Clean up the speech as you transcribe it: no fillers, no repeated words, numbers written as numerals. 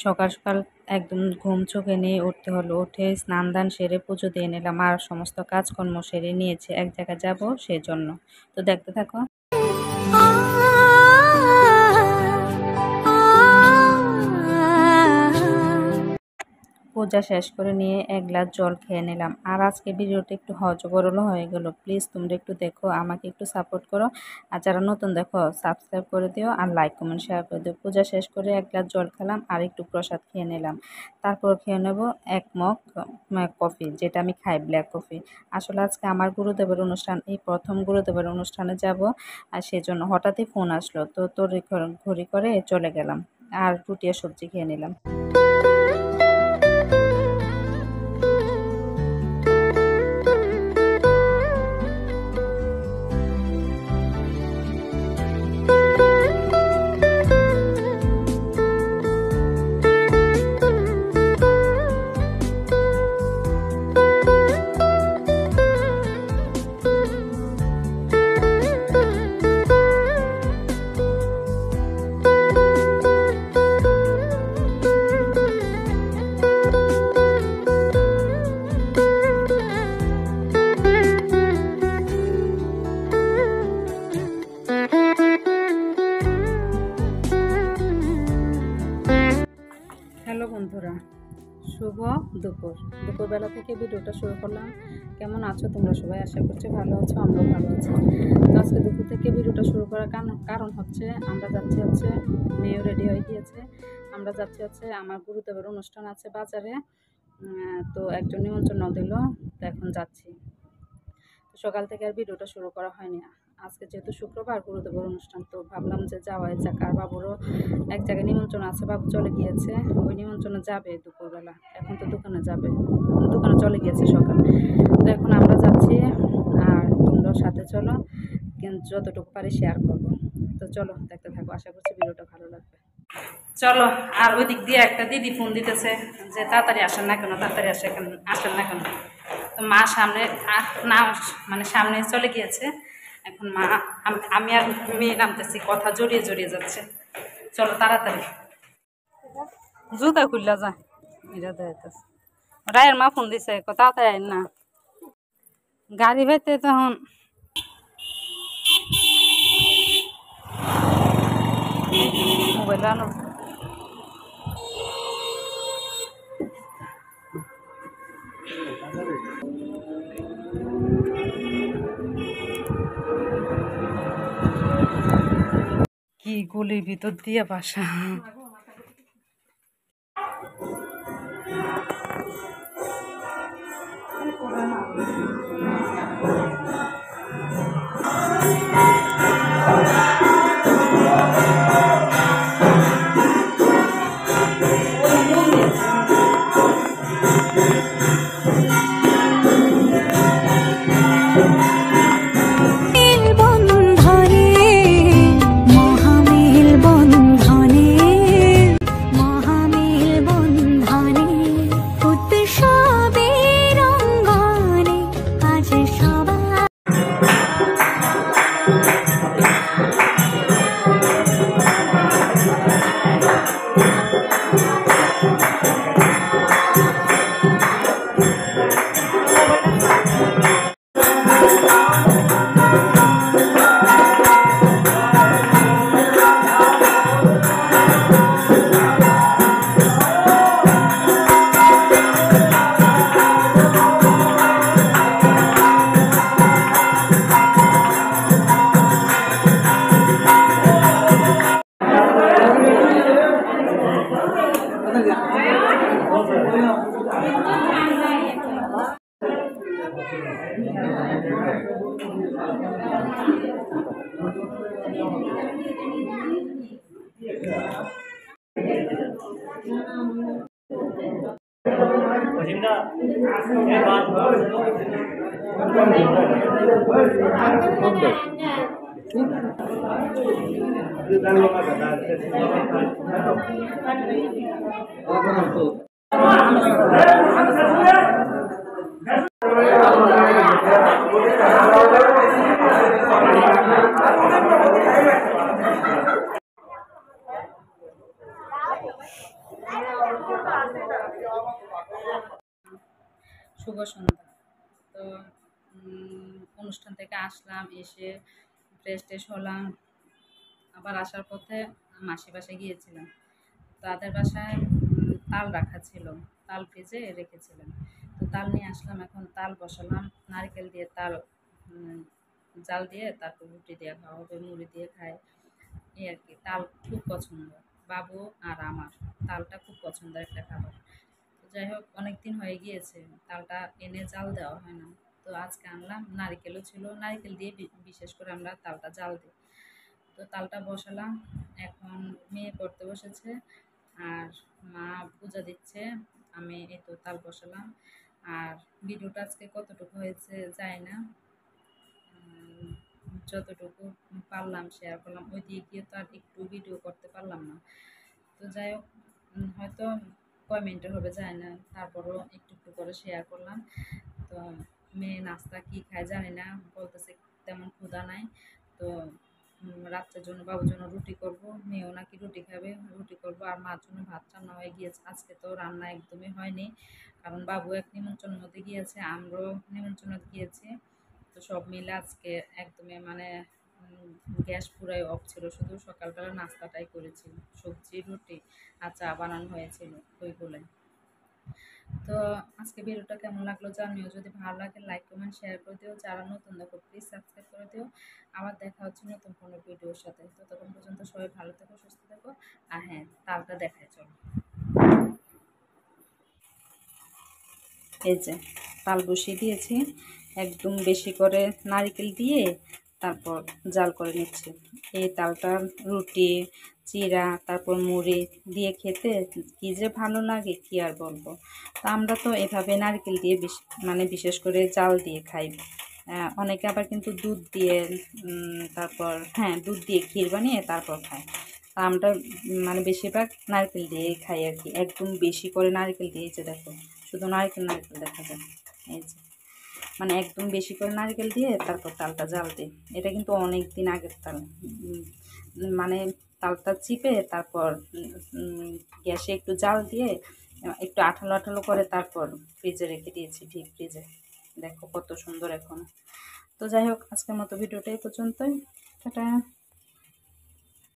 সকাল সকাল একদম ঘুম চোখে নিয়ে উঠতে হলো। উঠে স্নান দান সেরে পুজো দিয়ে নিলাম, আর সমস্ত কাজকর্ম সেরে নিয়েছি, এক জায়গায় যাব সেজন্য। তো দেখতে থাকো। পূজা শেষ করে নিয়ে এক গ্লাস জল খেয়ে নিলাম। আর আজকে ভিডিওটা একটু হজবরল হয়ে গেল, প্লিজ তোমরা একটু দেখো, আমাকে একটু সাপোর্ট করো। আর যারা নতুন দেখো সাবস্ক্রাইব করে দিও, আর লাইক কমেন্ট শেয়ার করে দিও। পূজা শেষ করে এক গ্লাস জল খেলাম, আর একটু প্রসাদ খেয়ে নিলাম। তারপর খেয়ে নেব এক মগ কফি, যেটা আমি খাই, ব্ল্যাক কফি। আসলে আজকে আমার গুরুদেবের অনুষ্ঠান, এই প্রথম গুরুদেবের অনুষ্ঠানে যাব, আর সেজন্য হঠাৎই ফোন আসলো, তো ঘড়ি করে চলে গেলাম। আর রুটি আর সবজি খেয়ে নিলাম। হ্যালো বন্ধুরা, শুভ দুপুরবেলা থেকে ভিডিওটা শুরু করলাম। কেমন আছো তোমরা সবাই? আশা করছি ভালো আছো, আমরাও ভালো আছি। তো আজকে দুপুর থেকে ভিডিওটা শুরু করার কারণ হচ্ছে আমরা যাচ্ছি মেয়েও রেডি হয়ে গিয়েছে। আমরা যাচ্ছি আমার গুরুদেবের অনুষ্ঠান আছে বাজারে, তো একজন নিমন্ত্রণ দিল, তো এখন যাচ্ছি। সকাল থেকে আর ভিডিওটা শুরু করা হয়নি। আজকে যেহেতু শুক্রবার গুরুদেবের অনুষ্ঠান, তো ভাবলাম যে যাওয়াই যাক। আর বাবুরও এক জায়গায় নিমন্ত্রণ আছে, বাবু চলে গিয়েছে, ওই নিমন্ত্রণে যাবে দুপুরবেলা। এখন তো দোকানে চলে গিয়েছে সকাল। তো এখন আমরা যাচ্ছি, আর তোমরাও সাথে চলো, কিন্তু যতটুকু পারি শেয়ার করবো। তো চলো দেখতে থাকো, আশা করছি ভিডিওটা ভালো লাগবে। চলো। আর ওই দিক দিয়ে একটা দিদি ফোন দিতেছে যে তাড়াতাড়ি আসেন না কেন, আসেন না কেন। তো মা সামনে না, মানে সামনে চলে গিয়েছে। এখন মা, আমি আর মেয়ে নামতেছি, কথা জড়িয়ে যাচ্ছে। চলো তাড়াতাড়ি। জুতা খুললা যা, এটা দেখাইতেছে। রায়ের মা ফোন দিছে, তাড়াতাড়ি আইন না, গাড়ি ভাইতে তখন মোবাইল আনো। কি গলির ভিতর দিয়ে বাসা। শুভ সন্ধ্যা। তো অনুষ্ঠান থেকে আসলাম, এসে ফ্রেশ ট্রেশ হলাম। আবার আসার পথে মাসির বাসায় গিয়েছিলাম। তাদের বাসায় তাল রাখা ছিল, তাল ভেজে রেখেছিলাম। তো তাল নিয়ে আসলাম, এখন তাল বসালাম। নারকেল দিয়ে তাল উম, জাল দিয়ে তারপর রুটি দিয়ে খাওয়া হবে, মুড়ি দিয়ে খায় এই আর কি। তাল খুব পছন্দ বাবু আর আমার। তালটা খুব পছন্দের একটা খাবার। তো যাই হোক, অনেক দিন হয়ে গিয়েছে তালটা এনে জাল দেওয়া হয় না। তো আজকে আনলাম, নারিকেলও ছিল, নারিকেল দিয়ে বিশেষ করে আমরা তালটা জাল দিই। তো তালটা বসালাম, এখন মেয়ে পড়তে বসেছে আর মা পূজা দিচ্ছে। আমি এই তো তাল বসালাম। আর ভিডিওটা আজকে কতটুকু হয়েছে যায় না, যতটুকু পারলাম শেয়ার করলাম। ওই দিয়ে গিয়ে তো আর একটু ভিডিও করতে পারলাম না। তো যাই হোক, হয়তো কয় মিনিটের হবে যায় না, তারপরও একটু একটু করে শেয়ার করলাম। তো মেয়ে নাস্তা কি খায় জানি না, বলতেছে তেমন ক্ষুধা নাই। তো রাত্রের জন্য বাবুর জন্য রুটি করব, মেয়েও নাকি রুটি খাবে, রুটি করব। আর মার জন্য ভাত রান্না হয়ে গিয়েছে। আজকে তো রান্না একদমই হয়নি, কারণ বাবু এক নিমন্ত্রণের মধ্যে গিয়েছে, আমরাও নিমন্ত্রণে গিয়েছি। তো সব মিলে আজকে একদমই মানে গ্যাস পুরাই অফ ছিল। শুধু সকালবেলা নাস্তাটাই করেছি, সবজি রুটি আর চা বানানো হয়েছিল ওইগুলোই। তো আজকে ভিডিওটা কেমন লাগলো জানিও। যদি ভালো লাগে লাইক কমেন্ট শেয়ার করে দিও। যারা নতুন দেখো প্লিজ সাবস্ক্রাইব করে দিও। আবার দেখা হচ্ছে নতুন কোনো ভিডিওর সাথে। তো তখন পর্যন্ত সবাই ভালো থেকো, সুস্থ থেকো। আর হ্যাঁ, তালটা দেখায় চলো। এই যে তাল বসিয়ে দিয়েছি, একদম বেশি করে নারকেল দিয়ে তারপর জাল করে নিচ্ছি। এই তালটা রুটি, চিড়া, তারপর মুড়ি দিয়ে খেতে কী যে ভালো লাগে কি আর বলবো। তো আমরা তো এভাবে নারকেল দিয়ে মানে বিশেষ করে জাল দিয়ে খাই। অনেকে আবার কিন্তু দুধ দিয়ে তারপর হ্যাঁ দুধ দিয়ে ক্ষীর বানিয়ে তারপর খায়। তা আমরা মানে বেশিরভাগ নারকেল দিয়েই খাই আর কি। একদম বেশি করে নারকেল দিয়ে, যে দেখো শুধু নারকেল নারকেল দেখা যায়। এই যে মানে একদম বেশি করে নারকেল দিয়ে তারপর তালটা জাল দিই। এটা কিন্তু অনেক দিন আগের তাল। মানে তালটা চিপে তারপর গ্যাসে একটু জাল দিয়ে একটু আঠালো আঠালো করে তারপর ফ্রিজে রেখে দিয়েছি, ডিপ ফ্রিজে। দেখো কত সুন্দর এখন। তো যাই হোক, আজকের মতো ভিডিওটা এই পর্যন্তই। টাটা।